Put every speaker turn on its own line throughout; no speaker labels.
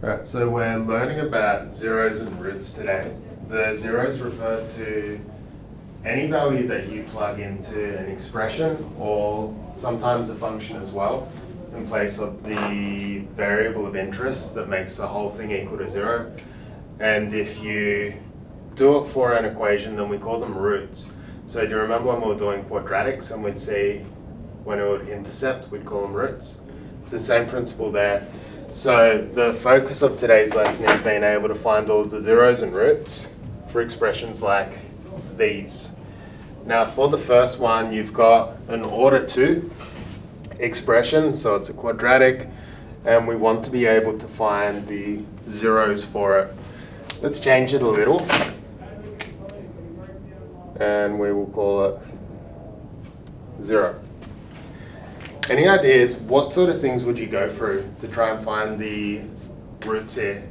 Alright, so we're learning about zeros and roots today. The zeros refer to any value that you plug into an expression or sometimes a function as well in place of the variable of interest that makes the whole thing equal to zero. And if you do it for an equation, then we call them roots. So do you remember when we were doing quadratics and we'd see when it would intercept, we'd call them roots? It's the same principle there. So the focus of today's lesson is being able to find all the zeros and roots for expressions like these. Now for the first one, you've got an order 2 expression, so it's a quadratic, and we want to be able to find the zeros for it. Let's change it a little, and we will call it 0. Any ideas, what sort of things would you go through to try and find the roots here?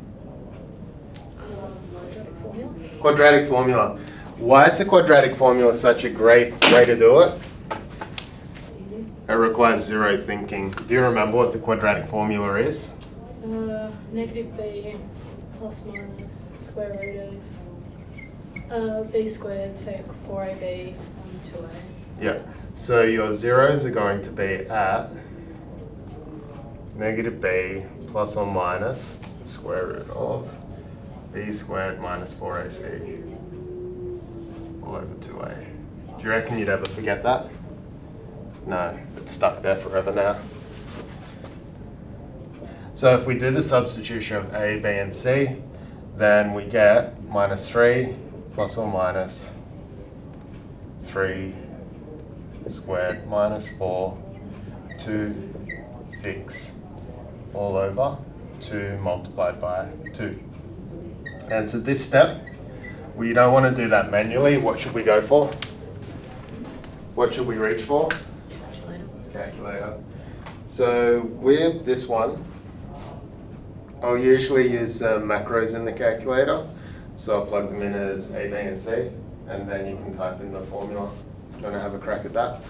Quadratic formula.
Quadratic formula. Why is the quadratic formula such a great way to do it?
It's easy.
It requires zero thinking. Do you remember what the quadratic formula is?
Negative b plus minus the square root of b squared take 4ab on 2a.
Yeah. So your zeros are going to be at negative b plus or minus the square root of b squared minus 4ac all over 2a. Do you reckon you'd ever forget that? No, it's stuck there forever now. So if we do the substitution of a, b and c, then we get minus 3 plus or minus 3 squared minus 4, 2, 6, all over 2 multiplied by 2. And to this step, we don't want to do that manually. What should we go for? What should we reach for? Calculator. So with this one, I'll usually use macros in the calculator. So I'll plug them in as A, B, and C, and then you can type in the formula. Do you want to have a crack at that?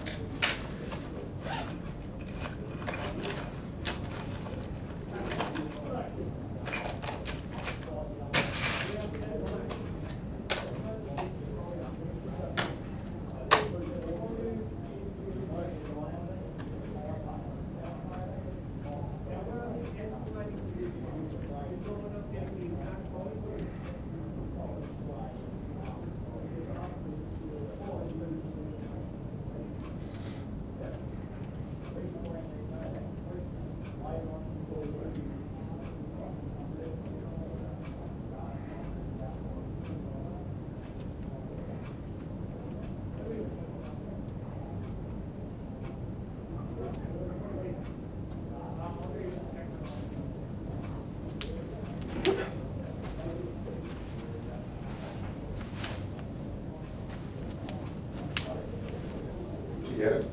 Get it?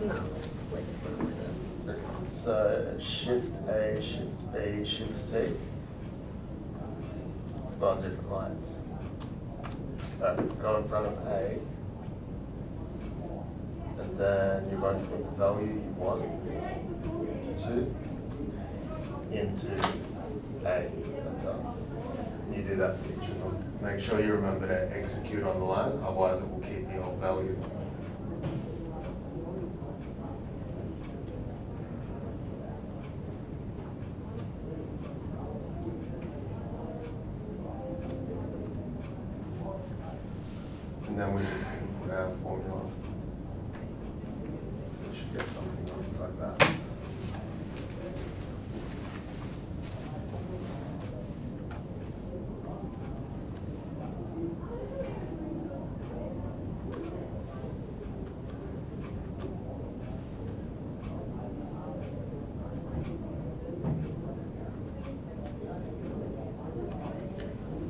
No. Wait,
Okay. So shift A, shift B, shift C on different lines. Go in front of A, and then you're going to put the value you want to into A. At the top. You do that for each of them. Make sure you remember to execute on the line, otherwise it will keep the old value. And then we just input our formula. So we should get something that looks like that.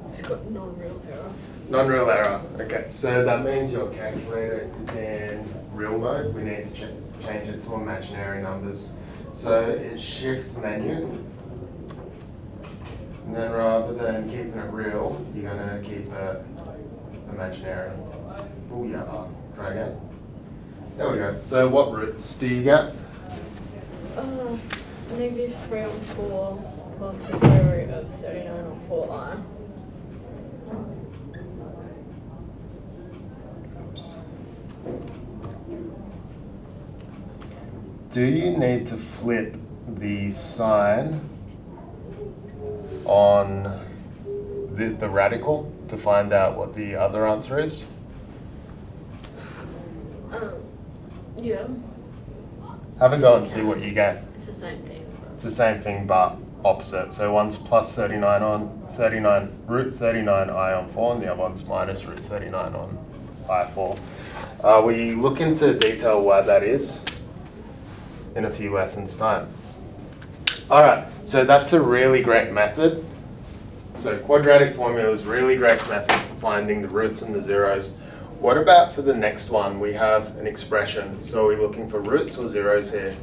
It's got non-real error.
Non-real error. Okay, so that means your calculator is in real mode. We need to change it to imaginary numbers. So it's shift menu. And then rather than keeping it real, you're going to keep it imaginary. Oh yeah, try again. There we go. So what roots do you get?
Negative 3 on 4 plus the square root of 39 on 4i.
Do you need to flip the sign on the radical to find out what the other answer is?
Yeah,
Have a go and see what you get.
it's the same thing.
It's the same thing but opposite. So one's plus 39 on 39 root 39 I on 4 and the other one's minus root 39 on I4. We look into detail why that is in a few lessons time. Alright, so that's a really great method. So quadratic formula is a really great method for finding the roots and the zeros. What about for the next one? We have an expression. So are we looking for roots or zeros here?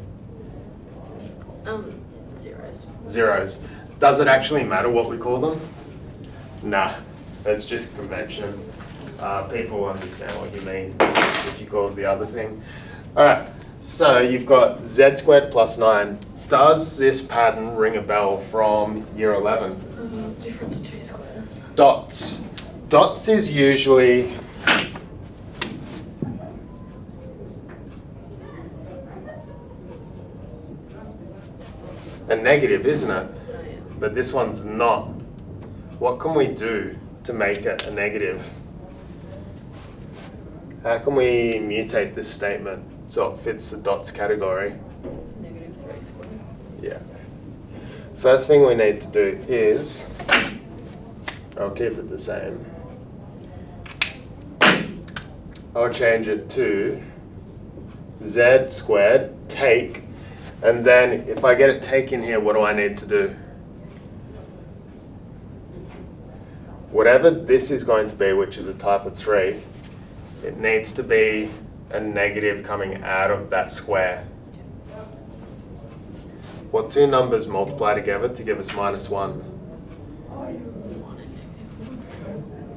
Zeros.
Zeros. Does it actually matter what we call them? Nah, that's just convention. People understand what you mean if you call it the other thing. Alright, so you've got z squared plus 9. Does this pattern ring a bell from year 11?
Difference of two squares.
Dots. Dots is usually a negative, isn't it?
Oh, yeah.
But this one's not. What can we do to make it a negative? How can we mutate this statement so it fits the dots category?
Negative 3 squared.
Yeah. First thing we need to do is, I'll keep it the same. I'll change it to z squared, take, and then if I get a take in here, what do I need to do? Whatever this is going to be, which is a type of 3, it needs to be a negative coming out of that square. What two numbers multiply together to give us minus 1?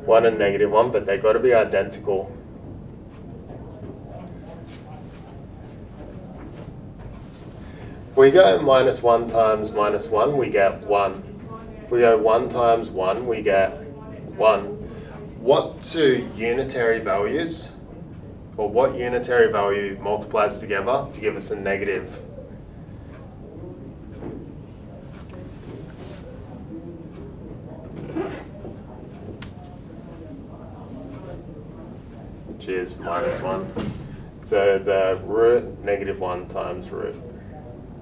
1 and negative 1, but they've got to be identical. If we go minus 1 times minus 1, we get 1. If we go 1 times 1, we get 1. What two unitary values, or what unitary value multiplies together to give us a negative? Which is minus 1. So the root negative 1 times root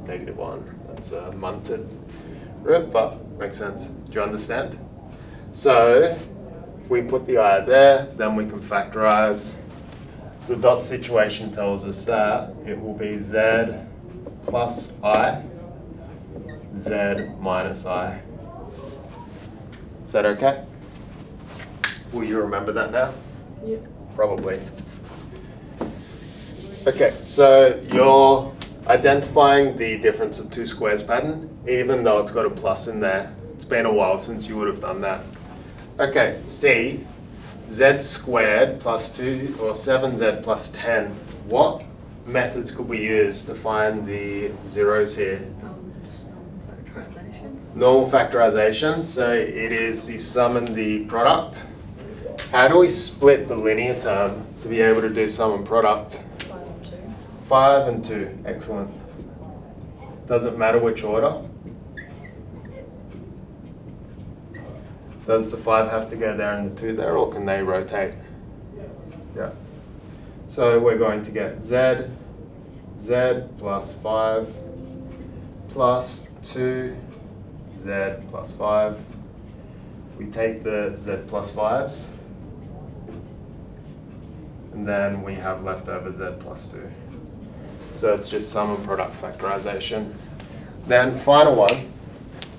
negative 1. That's a munted root, but makes sense. Do you understand? So if we put the I there, then we can factorize. The dot situation tells us that it will be z plus I, z minus I. Is that okay? Will you remember that now?
Yep.
Probably. Okay, so you're identifying the difference of two squares pattern, even though it's got a plus in there. It's been a while since you would have done that. Okay, C, z squared plus 2, or 7z plus 10. What methods could we use to find the zeros here?
Just normal factorization.
Normal factorization, so it is the sum and the product. How do we split the linear term to be able to do sum and product?
5 and 2.
5 and 2, excellent. Does it matter which order? Does the 5 have to go there and the 2 there, or can they rotate? Yeah. So we're going to get z plus 5 plus 2, z plus 5. We take the z plus 5s, and then we have left over z plus 2. So it's just sum and product factorization. Then final one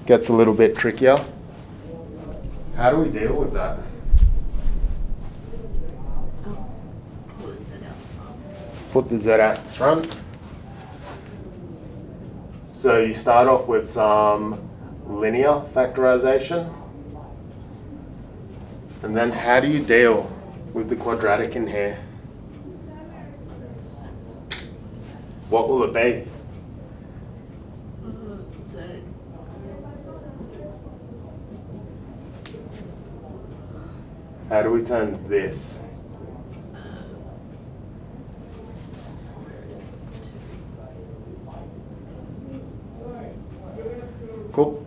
gets a little bit trickier. How do we deal with that?
What is it out front?
Put the z out the front. So you start off with some linear factorization. And then how do you deal with the quadratic in here? What will it be?
Z.
How do we turn this?
Square root of 2.
Cool.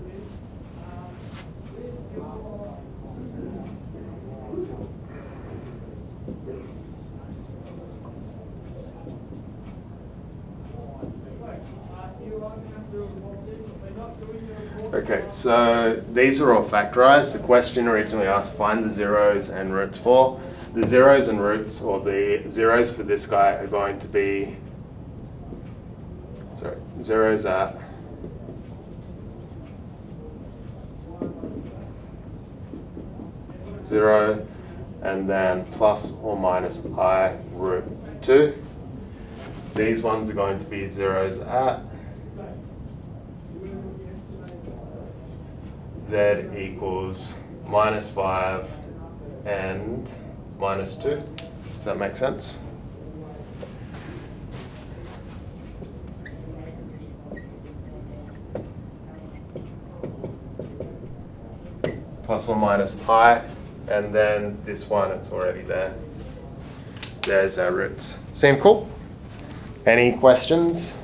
Okay, so these are all factorized. The question originally asked find the zeros and roots for. The zeros and roots, or the zeros for this guy, are going to be, sorry, zeros at zero, and then plus or minus I root 2. These ones are going to be zeros at z equals minus 5 and minus 2. Does that make sense? Plus or minus I, and then this one, it's already there. There's our roots. Seem cool? Any questions?